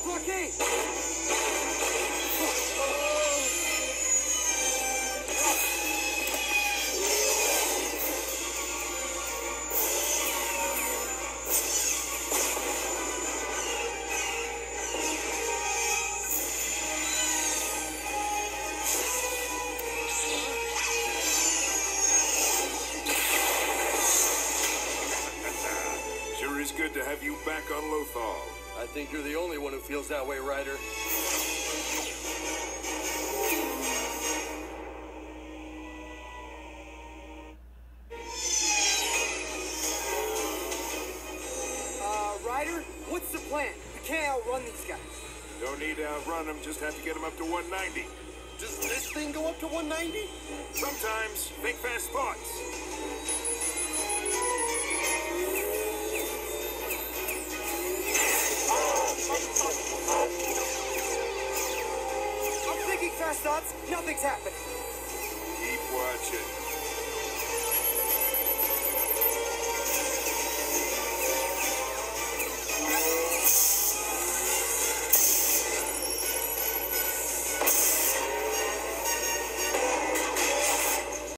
Blockade! Sure is good to have you back on Lothal. I think you're the only one who feels that way, Ryder. Ryder, what's the plan? We can't outrun these guys. Don't need to outrun them, just have to get them up to 190. Does this thing go up to 190? Sometimes, think fast thoughts. I'm thinking fast thoughts. Nothing's happening. Keep watching.